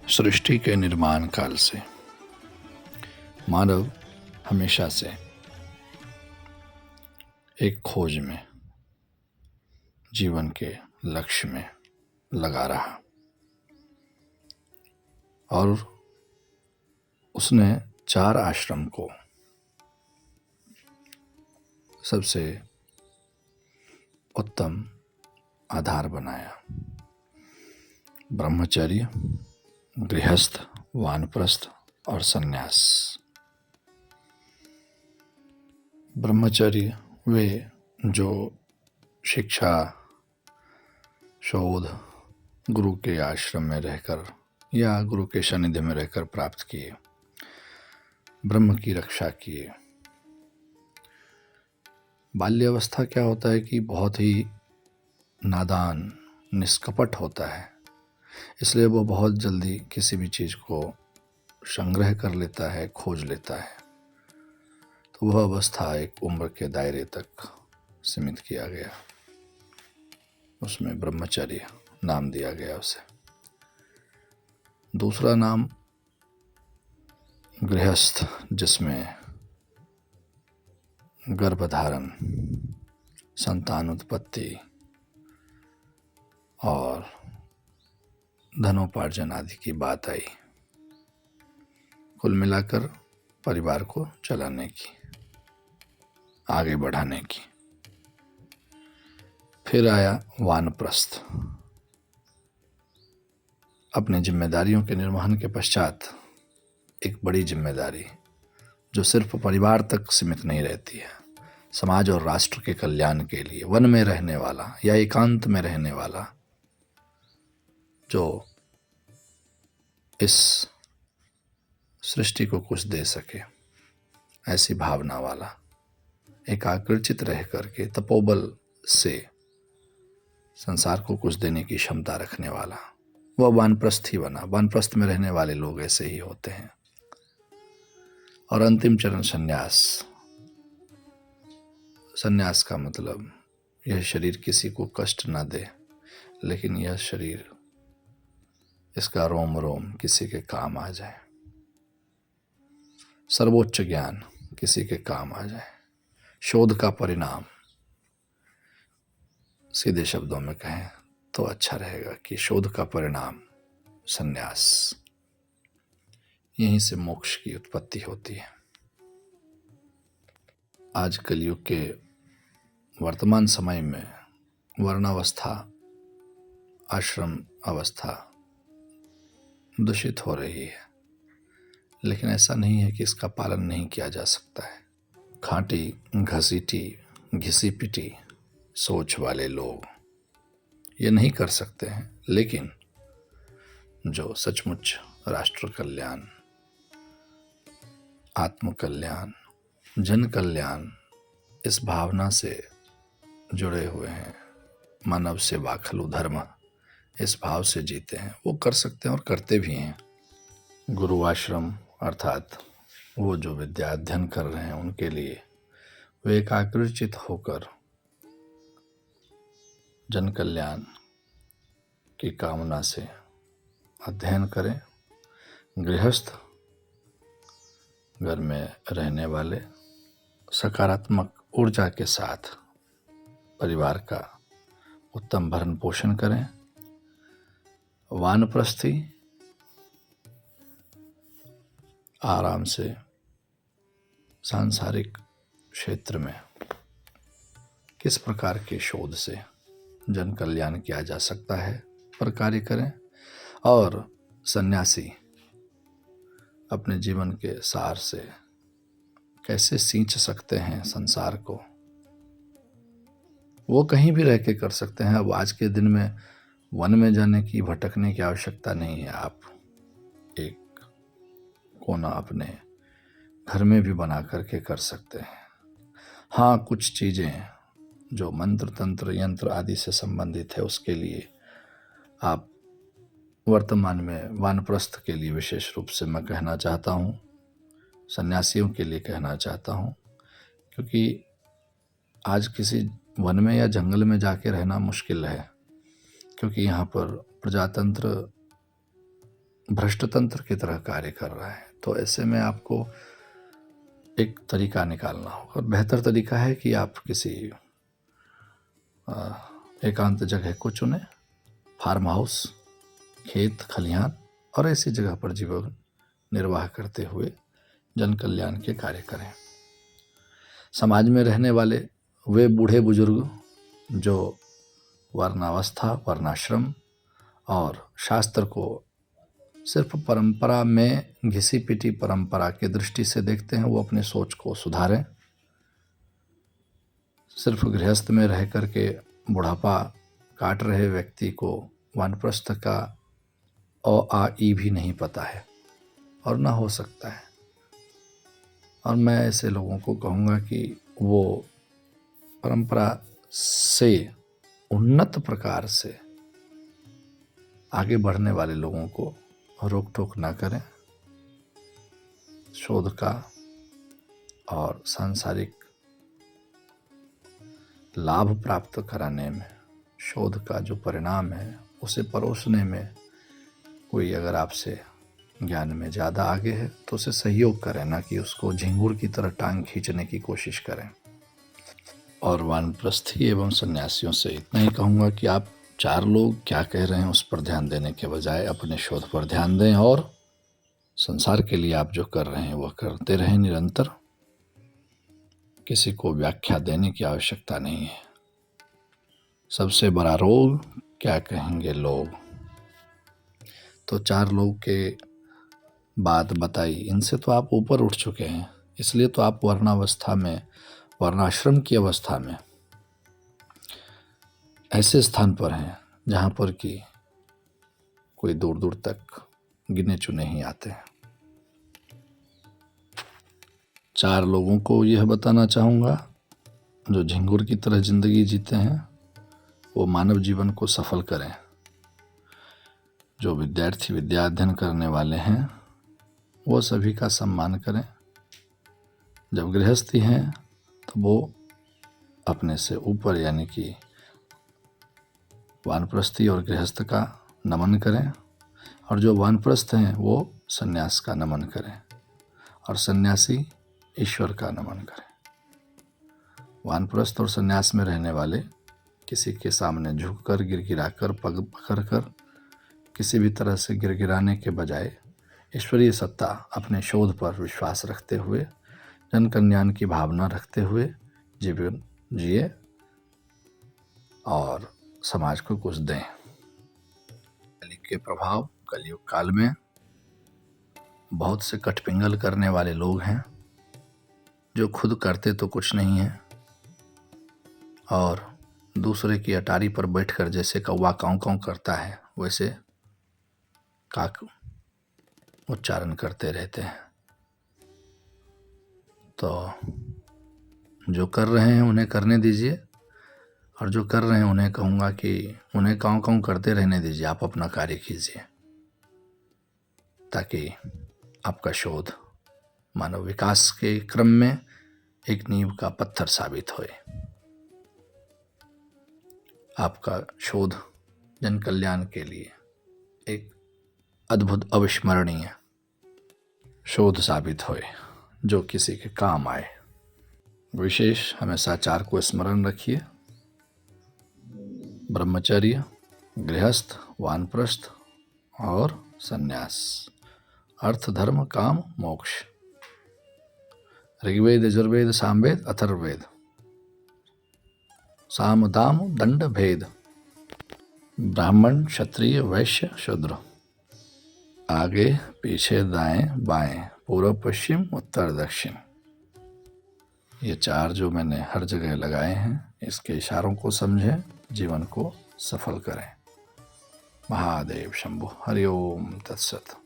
सृष्टि के निर्माण काल से मानव हमेशा से एक खोज में, जीवन के लक्ष्य में लगा रहा और उसने 4 आश्रम को सबसे उत्तम आधार बनाया। ब्रह्मचर्य, गृहस्थ, वानप्रस्थ और सन्यास। ब्रह्मचर्य वे जो शिक्षा, शोध गुरु के आश्रम में रहकर या गुरु के सानिध्य में रहकर प्राप्त किए, ब्रह्म की रक्षा किए। बाल्यावस्था क्या होता है कि बहुत ही नादान, निष्कपट होता है, इसलिए वो बहुत जल्दी किसी भी चीज़ को संग्रह कर लेता है, खोज लेता है। तो वह अवस्था एक उम्र के दायरे तक सीमित किया गया, उसमें ब्रह्मचर्य नाम दिया गया उसे। दूसरा नाम गृहस्थ, जिसमें गर्भधारण, संतान उत्पत्ति और धनोपार्जन आदि की बात आई। कुल मिलाकर परिवार को चलाने की, आगे बढ़ाने की। फिर आया वानप्रस्थ। अपने जिम्मेदारियों के निर्वहन के पश्चात एक बड़ी जिम्मेदारी जो सिर्फ परिवार तक सीमित नहीं रहती है, समाज और राष्ट्र के कल्याण के लिए वन में रहने वाला या एकांत में रहने वाला, जो इस सृष्टि को कुछ दे सके, ऐसी भावना वाला, एकाग्रचित रह करके तपोबल से संसार को कुछ देने की क्षमता रखने वाला, वह वानप्रस्थ ही बना। वानप्रस्थ में रहने वाले लोग ऐसे ही होते हैं। और अंतिम चरण सन्यास। सन्यास का मतलब यह शरीर किसी को कष्ट न दे, लेकिन यह शरीर, इसका रोम रोम किसी के काम आ जाए, सर्वोच्च ज्ञान किसी के काम आ जाए, शोध का परिणाम, सीधे शब्दों में कहें तो अच्छा रहेगा कि शोध का परिणाम सन्यास। यहीं से मोक्ष की उत्पत्ति होती है। आज कलयुग के वर्तमान समय में वर्णावस्था, आश्रम अवस्था दूषित हो रही है, लेकिन ऐसा नहीं है कि इसका पालन नहीं किया जा सकता है। खांटी, घसीटी, घिसी पिटी सोच वाले लोग ये नहीं कर सकते हैं, लेकिन जो सचमुच राष्ट्र कल्याण, आत्म कल्याण, जन कल्याण, इस भावना से जुड़े हुए हैं, मानव सेवा खलु धर्म, इस भाव से जीते हैं, वो कर सकते हैं और करते भी हैं। गुरु आश्रम अर्थात वो जो विद्या अध्ययन कर रहे हैं, उनके लिए वे एकाग्रचित होकर जन कल्याण की कामना से अध्ययन करें। गृहस्थ, घर में रहने वाले सकारात्मक ऊर्जा के साथ परिवार का उत्तम भरण पोषण करें। वानप्रस्थी, आराम से सांसारिक क्षेत्र में किस प्रकार के शोध से जन कल्याण किया जा सकता है पर कार्य करें। और सन्यासी अपने जीवन के सार से कैसे सींच सकते हैं संसार को, वो कहीं भी रह के कर सकते हैं। अब आज के दिन में वन में जाने की, भटकने की आवश्यकता नहीं है। आप एक कोना अपने घर में भी बना करके कर सकते हैं। हाँ, कुछ चीज़ें जो मंत्र, तंत्र, यंत्र आदि से संबंधित है, उसके लिए आप वर्तमान में वानप्रस्थ के लिए विशेष रूप से मैं कहना चाहता हूँ, सन्यासियों के लिए कहना चाहता हूँ, क्योंकि आज किसी वन में या जंगल में जाके रहना मुश्किल है, क्योंकि यहाँ पर प्रजातंत्र भ्रष्टतंत्र की तरह कार्य कर रहा है। तो ऐसे में आपको एक तरीका निकालना होगा, और बेहतर तरीका है कि आप किसी एकांत जगह को चुनें, फार्म हाउस, खेत खलिहान और ऐसी जगह पर जीवन निर्वाह करते हुए जन कल्याण के कार्य करें। समाज में रहने वाले वे बूढ़े बुजुर्ग जो वर्णावस्था, वर्णाश्रम और शास्त्र को सिर्फ परंपरा में घिसी पिटी परंपरा की दृष्टि से देखते हैं, वो अपने सोच को सुधारें। सिर्फ गृहस्थ में रह करके बुढ़ापा काट रहे व्यक्ति को वानप्रस्थ का अ आ ई भी नहीं पता है और ना हो सकता है। और मैं ऐसे लोगों को कहूँगा कि वो परंपरा से उन्नत प्रकार से आगे बढ़ने वाले लोगों को रोक टोक ना करें। शोध का और सांसारिक लाभ प्राप्त कराने में, शोध का जो परिणाम है उसे परोसने में कोई अगर आपसे ज्ञान में ज़्यादा आगे है तो उसे सहयोग करें, ना कि उसको झिंगुर की तरह टांग खींचने की कोशिश करें। और वानप्रस्थी एवं सन्यासियों से इतना ही कहूँगा कि आप 4 लोग क्या कह रहे हैं उस पर ध्यान देने के बजाय अपने शोध पर ध्यान दें, और संसार के लिए आप जो कर रहे हैं वह करते रहें निरंतर। किसी को व्याख्या देने की आवश्यकता नहीं है। सबसे बड़ा रोग क्या कहेंगे लोग, तो 4 लोग के बात बताई, इनसे तो आप ऊपर उठ चुके हैं, इसलिए तो आप वर्णावस्था में, वर्णाश्रम की अवस्था में ऐसे स्थान पर हैं जहाँ पर कि कोई दूर दूर तक गिने चुने ही आते हैं। 4 लोगों को यह बताना चाहूँगा जो झिंगुर की तरह जिंदगी जीते हैं वो मानव जीवन को सफल करें। जो विद्यार्थी विद्या अध्ययन करने वाले हैं वो सभी का सम्मान करें। जब गृहस्थी हैं तो वो अपने से ऊपर यानी कि वानप्रस्थी और गृहस्थ का नमन करें, और जो वानप्रस्थ हैं वो सन्यास का नमन करें, और सन्यासी ईश्वर का नमन करें। वानप्रस्थ और सन्यास में रहने वाले किसी के सामने झुककर, गिड़गिड़ाकर, पग पकड़कर किसी भी तरह से गिड़गिड़ाने के बजाय ईश्वरीय सत्ता, अपने शोध पर विश्वास रखते हुए, जन कल्याण की भावना रखते हुए जीवन जिए और समाज को कुछ दें। कलयुग के प्रभाव, कलयुग काल में बहुत से कटपिंगल करने वाले लोग हैं जो खुद करते तो कुछ नहीं है और दूसरे की अटारी पर बैठकर जैसे कौवा काँव काँव करता है वैसे काक उच्चारण करते रहते हैं। तो जो कर रहे हैं उन्हें करने दीजिए, और जो कर रहे हैं उन्हें कहूँगा कि उन्हें काँव काँव करते रहने दीजिए, आप अपना कार्य कीजिए, ताकि आपका शोध मानव विकास के क्रम में एक नींव का पत्थर साबित होए। आपका शोध जन कल्याण के लिए एक अद्भुत अविस्मरणीय शोध साबित होए जो किसी के काम आए। विशेष हमेशा 4 को स्मरण रखिए: ब्रह्मचर्य, गृहस्थ, वानप्रस्थ और सन्यास। अर्थ, धर्म, काम, मोक्ष। ऋग्वेद, यजुर्वेद, सामवेद, अथर्ववेद। साम दाम दंड भेद। ब्राह्मण, क्षत्रिय, वैश्य, शूद्र। आगे पीछे दाएं बाएं, पूर्व पश्चिम उत्तर दक्षिण। ये 4 जो मैंने हर जगह लगाए हैं, इसके इशारों को समझें, जीवन को सफल करें। महादेव शंभु। हरि ओम तत्सत।